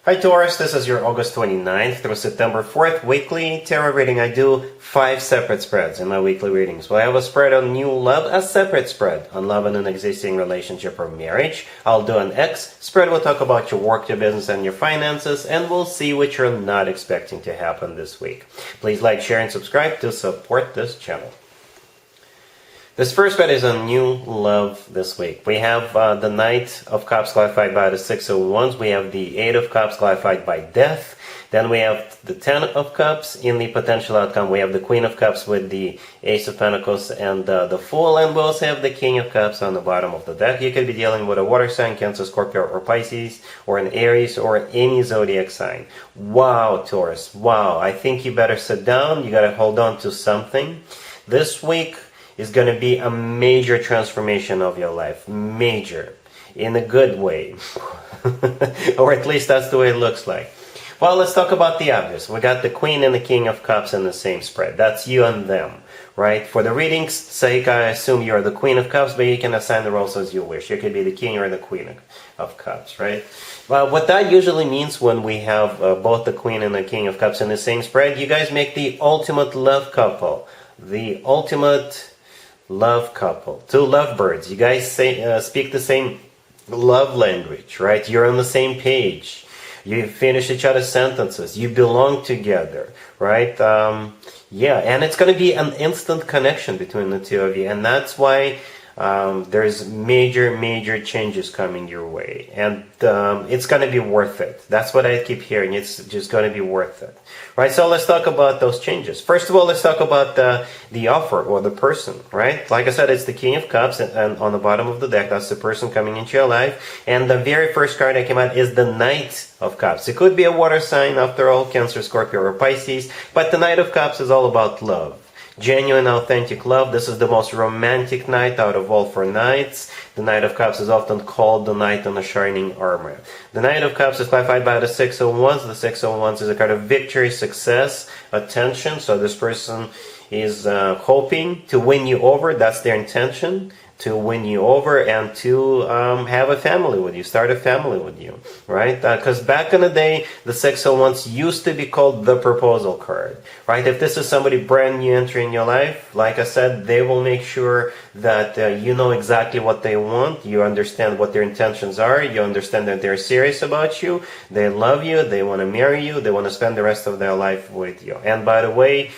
Hi Taurus, this is your August 29th through September 4th weekly tarot reading. I do 5 separate spreads in my weekly readings. Well, I have a spread on new love, a separate spread on love in an existing relationship or marriage. I'll do an X spread. We'll talk about your work, your business, and your finances, and we'll see what you're not expecting to happen this week. Please like, share, and subscribe to support this channel. This first spread is on new love this week. We have the Knight of Cups clarified by the Six of Wands. We have the Eight of Cups clarified by Death. Then we have the Ten of Cups in the potential outcome. We have the Queen of Cups with the Ace of Pentacles and the Fool. And we also have the King of Cups on the bottom of the deck. You could be dealing with a water sign, Cancer, Scorpio, or Pisces, or an Aries, or any zodiac sign. Wow, Taurus. Wow. I think you better sit down. You got to hold on to something. This week is going to be a major transformation of your life. Major. In a good way. Or at least that's the way it looks like. Well, let's talk about the obvious. We got the Queen and the King of Cups in the same spread. That's you and them, right? For the reading's sake, I assume you're the Queen of Cups, but you can assign the roles as you wish. You could be the King or the Queen of Cups, right? Well, what that usually means when we have both the Queen and the King of Cups in the same spread, you guys make the ultimate love couple. The ultimate love couple. Two lovebirds. You guys speak the same love language, right? You're on the same page. You finish each other's sentences. You belong together, right? Yeah, and it's going to be an instant connection between the two of you, and that's why there's major changes coming your way, and it's going to be worth it. That's what I keep hearing. It's just going to be worth it, right? So let's talk about those changes. First of all, let's talk about the offer or the person, right? Like I said, it's the King of Cups, and on the bottom of the deck, that's the person coming into your life. And the very first card that came out is the Knight of Cups. It could be a water sign, after all, Cancer, Scorpio, or Pisces, but the Knight of Cups is all about love. Genuine, authentic love. This is the most romantic night out of all 4 nights. The Knight of Cups is often called the Knight in the Shining Armor. The Knight of Cups is clarified by the Six of Wands. The Six of Wands is a card of victory, success, attention. So this person is hoping to win you over. That's their intention, to win you over and to have a family with you, start a family with you, right? Because back in the day, the Six of Wands used to be called the proposal card, right? If this is somebody brand new entering your life, like I said, they will make sure that you know exactly what they want, you understand what their intentions are, you understand that they're serious about you, they love you, they want to marry you, they want to spend the rest of their life with you. And by the way,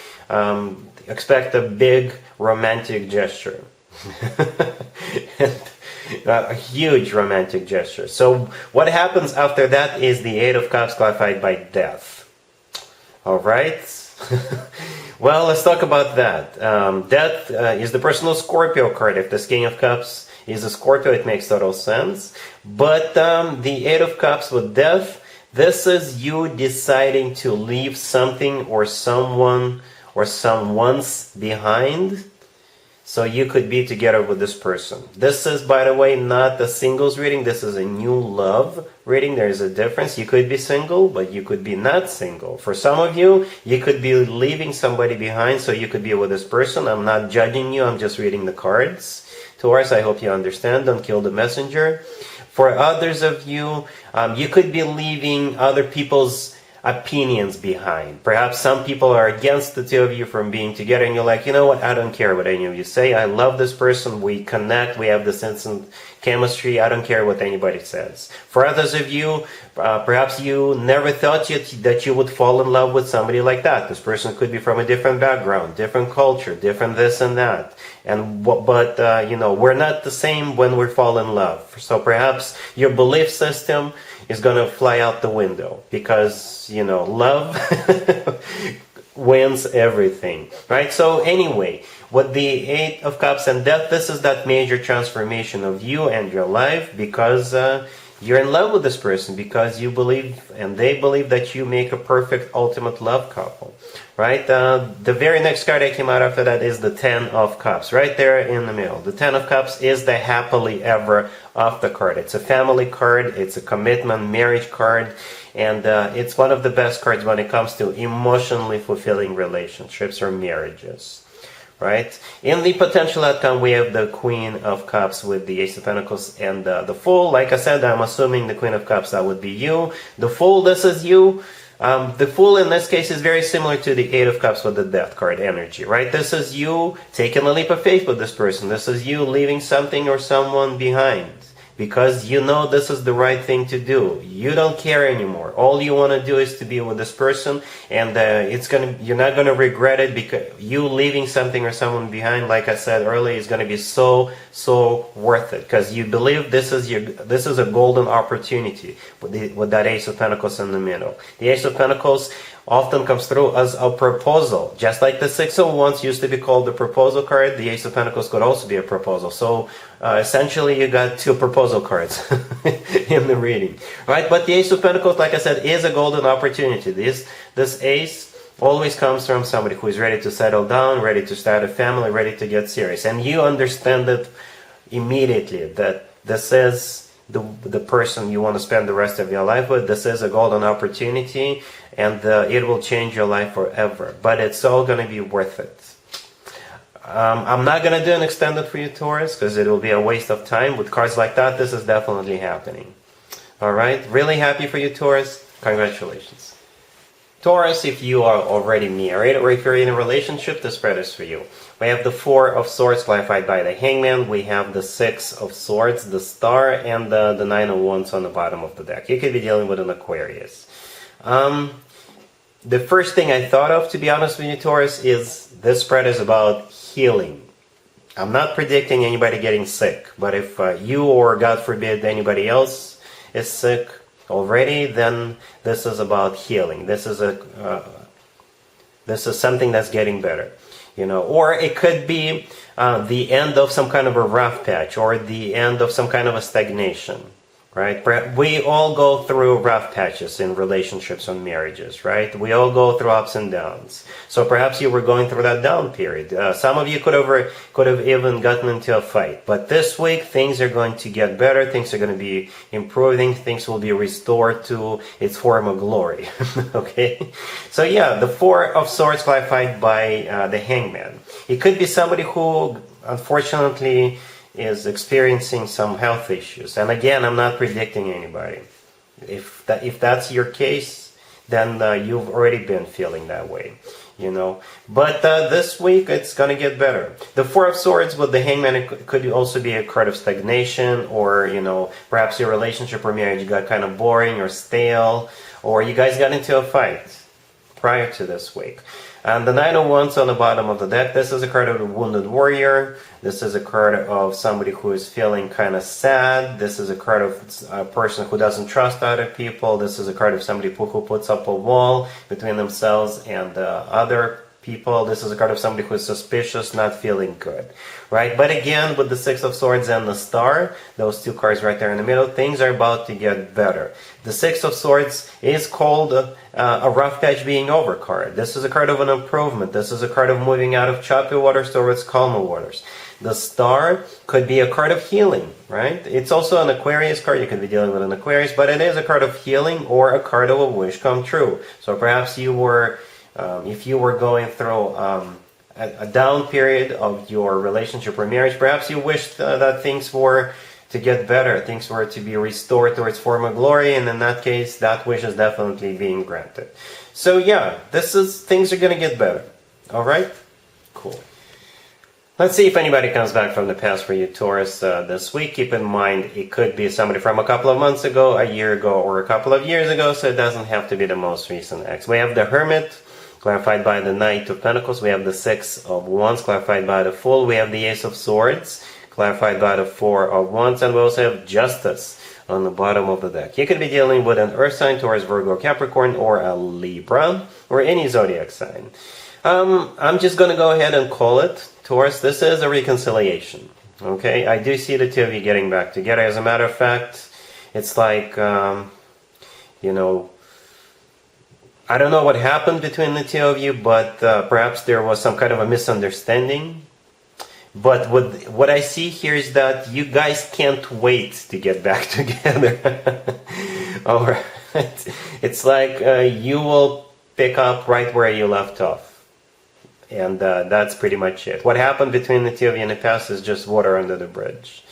expect a big romantic gesture. A huge romantic gesture. So what happens after that is the Eight of Cups clarified by Death. Alright? Well, let's talk about that. Death is the personal Scorpio card. If this King of Cups is a Scorpio, it makes total sense. But the Eight of Cups with Death, this is you deciding to leave something or someone or someone's behind, so you could be together with this person. This is, by the way, not a singles reading. This is a new love reading. There's a difference. You could be single, but you could be not single. For some of you, you could be leaving somebody behind, so you could be with this person. I'm not judging you. I'm just reading the cards. Taurus, I hope you understand. Don't kill the messenger. For others of you, you could be leaving other people's opinions behind. Perhaps some people are against the two of you from being together, and you're like, you know what, I don't care what any of you say. I love this person. We connect. We have this instant chemistry. I don't care what anybody says. For others of you, perhaps you never thought that you would fall in love with somebody like that. This person could be from a different background, different culture, different this and that. But you know, we're not the same when we fall in love. So perhaps your belief system is going to fly out the window because, you know, love wins everything, right? So anyway, with the Eight of Cups and Death, this is that major transformation of you and your life because you're in love with this person, because you believe and they believe that you make a perfect ultimate love couple, right? The very next card that came out after that is the Ten of Cups, right there in the middle. The Ten of Cups is the happily ever after card. It's a family card, it's a commitment, marriage card, and it's one of the best cards when it comes to emotionally fulfilling relationships or marriages. right? In the potential outcome, we have the Queen of Cups with the Ace of Pentacles and the Fool. Like I said, I'm assuming the Queen of Cups, that would be you. The Fool, this is you. The Fool in this case is very similar to the Eight of Cups with the Death card energy, right? This is you taking a leap of faith with this person. This is you leaving something or someone behind because you know this is the right thing to do. You don't care anymore. All you want to do is to be with this person, and you're not gonna regret it, because you leaving something or someone behind, like I said earlier, is gonna be so worth it, because you believe this is a golden opportunity with that Ace of Pentacles in the middle. The Ace of Pentacles often comes through as a proposal. Just like the Six of Wands used to be called the proposal card, the Ace of Pentacles could also be a proposal. So essentially you got two proposal cards in the reading, right? But the Ace of Pentacles, like I said, is a golden opportunity. This Ace always comes from somebody who is ready to settle down, ready to start a family, ready to get serious. And you understand it immediately, that this is the person you want to spend the rest of your life with. This is a golden opportunity, and it will change your life forever. But it's all going to be worth it. I'm not going to do an extended for you, Taurus, because it will be a waste of time. With cards like that, this is definitely happening. Alright, really happy for you, Taurus. Congratulations. Taurus, if you are already married or if you're in a relationship, this spread is for you. We have the Four of Swords clarified by the Hangman. We have the Six of Swords, the Star, and the Nine of Wands on the bottom of the deck. You could be dealing with an Aquarius. The first thing I thought of, to be honest with you, Taurus, is this spread is about healing. I'm not predicting anybody getting sick, but if you or, God forbid, anybody else is sick already, then this is about healing. This is something that's getting better, you know. Or it could be the end of some kind of a rough patch, or the end of some kind of a stagnation, right? We all go through rough patches in relationships and marriages, right? We all go through ups and downs. So perhaps you were going through that down period. Some of you could have even gotten into a fight. But this week, things are going to get better. Things are going to be improving. Things will be restored to its former glory. Okay? So yeah, the Four of Swords clarified by the Hangman. It could be somebody who, unfortunately, is experiencing some health issues. And again, I'm not predicting anybody. If that's your case, then you've already been feeling that way, you know. But this week, it's going to get better. The Four of Swords with the Hangman, it could also be a card of stagnation, or, you know, perhaps your relationship or marriage got kind of boring or stale, or you guys got into a fight prior to this week. And the Nine of Wands on the bottom of the deck, this is a card of a wounded warrior. This is a card of somebody who is feeling kind of sad. This is a card of a person who doesn't trust other people. This is a card of somebody who puts up a wall between themselves and other people. This is a card of somebody who is suspicious, not feeling good, right? But again, with the Six of Swords and the Star, those two cards right there in the middle, things are about to get better. The Six of Swords is called a rough patch being over card. This is a card of an improvement. This is a card of moving out of choppy waters towards calmer waters. The Star could be a card of healing, right? It's also an Aquarius card. You could be dealing with an Aquarius, but it is a card of healing or a card of a wish come true. So perhaps you were, if you were going through a down period of your relationship or marriage, perhaps you wished that things were to get better, things were to be restored to its former glory, and in that case, that wish is definitely being granted. So yeah, things are going to get better. Alright? Cool. Let's see if anybody comes back from the past for you, Taurus, this week. Keep in mind, it could be somebody from a couple of months ago, a year ago, or a couple of years ago, so it doesn't have to be the most recent ex. We have the Hermit, clarified by the Knight of Pentacles. We have the Six of Wands, clarified by the Fool. We have the Ace of Swords, clarified by the Four of Wands, and we also have Justice on the bottom of the deck. You could be dealing with an Earth sign, Taurus, Virgo, Capricorn, or a Libra, or any zodiac sign. I'm just going to go ahead and call it, Taurus. This is a reconciliation. Okay, I do see the two of you getting back together. As a matter of fact, it's like, you know, I don't know what happened between the two of you, but perhaps there was some kind of a misunderstanding. But what I see here is that you guys can't wait to get back together. Alright. It's like you will pick up right where you left off. And that's pretty much it. What happened between the two of you in the past is just water under the bridge.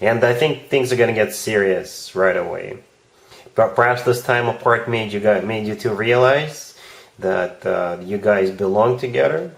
And I think things are going to get serious right away. But perhaps this time apart made you to realize that you guys belong together.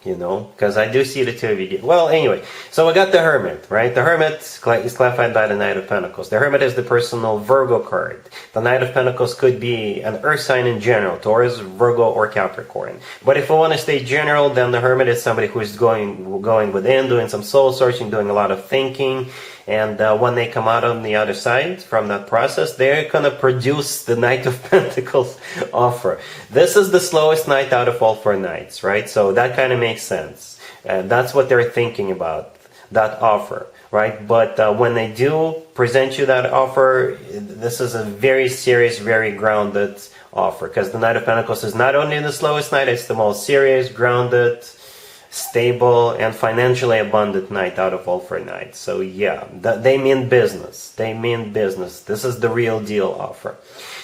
You know, because I do see the two of you. Well, anyway, so we got the Hermit, right? The Hermit is clarified by the Knight of Pentacles. The Hermit is the personal Virgo card. The Knight of Pentacles could be an earth sign in general, Taurus, Virgo, or Capricorn. But if we want to stay general, then the Hermit is somebody who is going within, doing some soul searching, doing a lot of thinking. And when they come out on the other side from that process, they're going to produce the Knight of Pentacles offer. This is the slowest night out of all 4 nights, right? So that kind of makes sense. That's what they're thinking about, that offer, right? But when they do present you that offer, this is a very serious, very grounded offer. Because the Knight of Pentacles is not only the slowest night, it's the most serious, grounded, stable, and financially abundant night out of all 4 nights. So yeah, they mean business. They mean business. This is the real deal offer.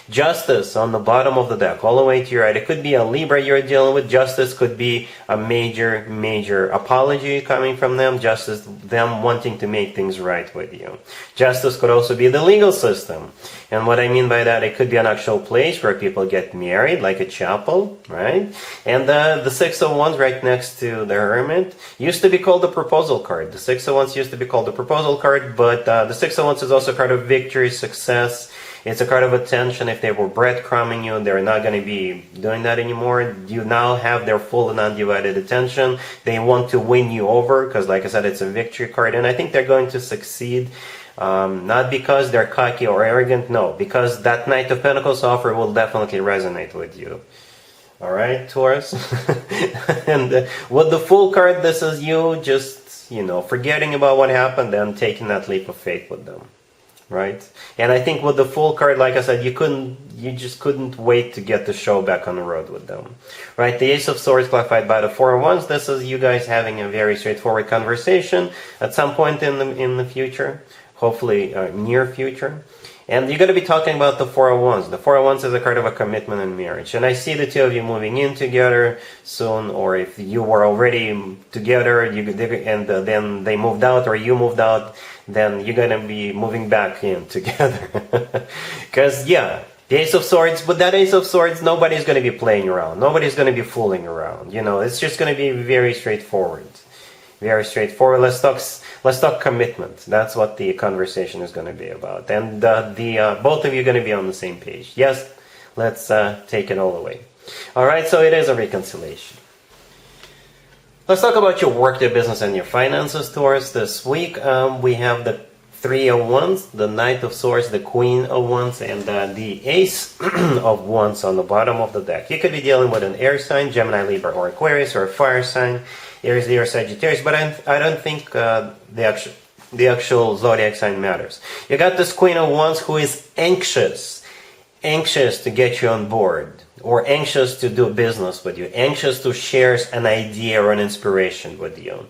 Justice on the bottom of the deck, all the way to your right. It could be a Libra you're dealing with. Justice could be a major apology coming from them. Justice, them wanting to make things right with you. Justice could also be the legal system. And what I mean by that, it could be an actual place where people get married, like a chapel, right? And the Six of Wands right next to the Hermit used to be called the proposal card. The Six of Wands used to be called the proposal card, but the Six of Wands is also a card of victory, success. It's a card of attention. If they were breadcrumbing you, they're not going to be doing that anymore. You now have their full and undivided attention. They want to win you over because, like I said, it's a victory card. And I think they're going to succeed. Not because they're cocky or arrogant, no. Because that Knight of Pentacles offer will definitely resonate with you. Alright, Taurus? And with the Fool card, this is you just, forgetting about what happened and taking that leap of faith with them. Right? And I think with the Fool card, like I said, you just couldn't wait to get the show back on the road with them. Right? The Ace of Swords clarified by the Four of Wands. This is you guys having a very straightforward conversation at some point in the future. Hopefully near future. And you're going to be talking about the Four of Wands. The Four of Wands is a card of a commitment and marriage. And I see the two of you moving in together soon, or if you were already together and then they moved out or you moved out, then you're going to be moving back in together. Because, yeah, the Ace of Swords, with that Ace of Swords, nobody's going to be playing around. Nobody's going to be fooling around. It's just going to be very straightforward. Very straightforward. Let's talk commitment. That's what the conversation is going to be about. And both of you are going to be on the same page. Yes, let's take it all the way. All right, so it is a reconciliation. Let's talk about your work, your business, and your finances, Taurus. This week we have the Three of Wands, the Knight of Swords, the Queen of Wands, and the Ace of Wands on the bottom of the deck. You could be dealing with an air sign, Gemini, Libra, or Aquarius, or a fire sign, Aries, Leo, Sagittarius, but I don't think the actual zodiac sign matters. You got this Queen of Wands who is anxious to get you on board, or anxious to do business with you, anxious to share an idea or an inspiration with you.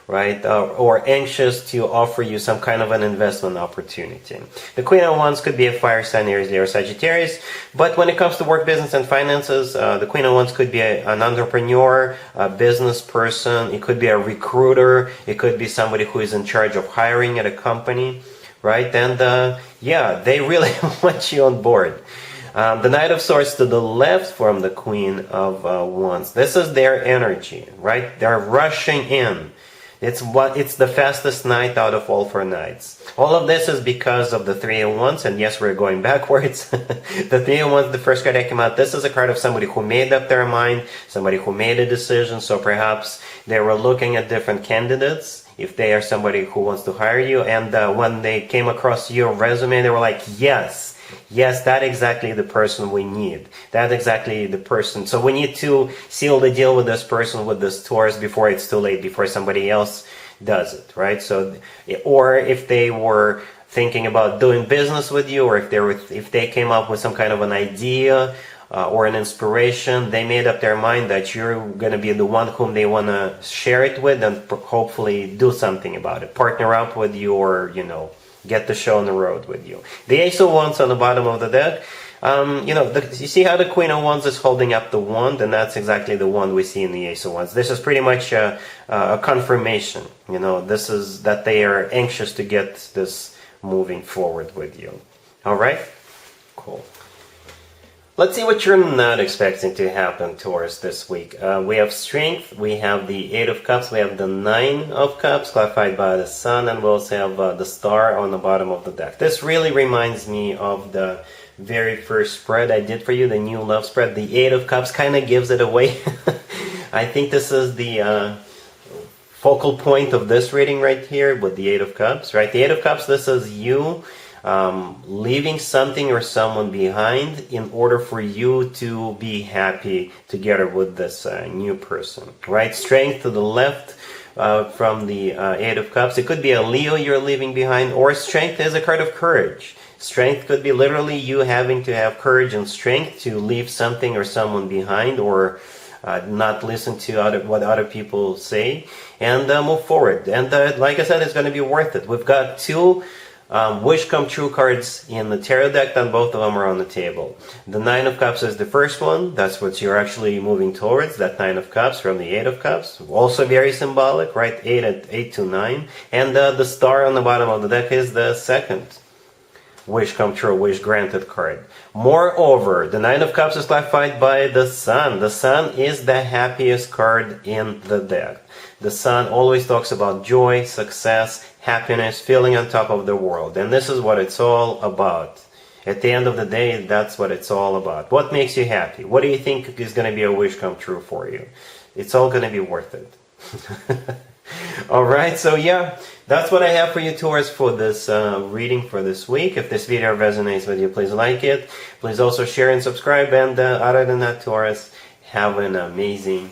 Right? Or anxious to offer you some kind of an investment opportunity. The Queen of Wands could be a fire sign, Aries, Leo, or Sagittarius, but when it comes to work, business, and finances, the Queen of Wands could be an entrepreneur, a business person, it could be a recruiter, it could be somebody who is in charge of hiring at a company, right? And yeah, they really want you on board. The Knight of Swords to the left from the Queen of Wands. This is their energy, right? They're rushing in. It's the fastest night out of all 4 nights. All of this is because of the Three of Wands, and yes, we're going backwards. The Three of Wands, the first card that came out, this is a card of somebody who made up their mind, somebody who made a decision, so perhaps they were looking at different candidates, if they are somebody who wants to hire you, and when they came across your resume, they were like, yes, that's exactly the person we need. That's exactly the person. So we need to seal the deal with this person, with this Taurus, before it's too late, before somebody else does it, right? So, or if they were thinking about doing business with you, or if they came up with some kind of an idea or an inspiration, they made up their mind that you're going to be the one whom they want to share it with and hopefully do something about it, partner up with you, or get the show on the road with you. The Ace of Wands on the bottom of the deck. You see how the Queen of Wands is holding up the wand, and that's exactly the wand we see in the Ace of Wands. This is pretty much a confirmation. This is that they are anxious to get this moving forward with you. All right? Cool. Let's see what you're not expecting to happen, Taurus, this week. We have Strength, we have the Eight of Cups, we have the Nine of Cups, clarified by the Sun, and we also have the Star on the bottom of the deck. This really reminds me of the very first spread I did for you, the new love spread. The Eight of Cups kind of gives it away. I think this is the focal point of this reading right here with the Eight of Cups, right? The Eight of Cups, this is you leaving something or someone behind in order for you to be happy together with this new person, right? Strength to the left from the Eight of Cups. It could be a Leo you're leaving behind, or Strength is a card of courage. Strength could be literally you having to have courage and strength to leave something or someone behind, or not listen to what other people say, and move forward. And like I said, it's going to be worth it. We've got two wish come true cards in the tarot deck, and both of them are on the table. The Nine of Cups is the first one. That's what you're actually moving towards, that Nine of Cups from the Eight of Cups. Also very symbolic, right? 8 to 9. And the Star on the bottom of the deck is the second wish come true, wish granted card. Moreover, the Nine of Cups is clarified by the Sun. The Sun is the happiest card in the deck. The Sun always talks about joy, success, happiness, feeling on top of the world. And this is what it's all about. At the end of the day, that's what it's all about. What makes you happy? What do you think is going to be a wish come true for you? It's all going to be worth it. Alright, so yeah, that's what I have for you, Taurus, for this reading for this week. If this video resonates with you, please like it. Please also share and subscribe. And other than that, Taurus, have an amazing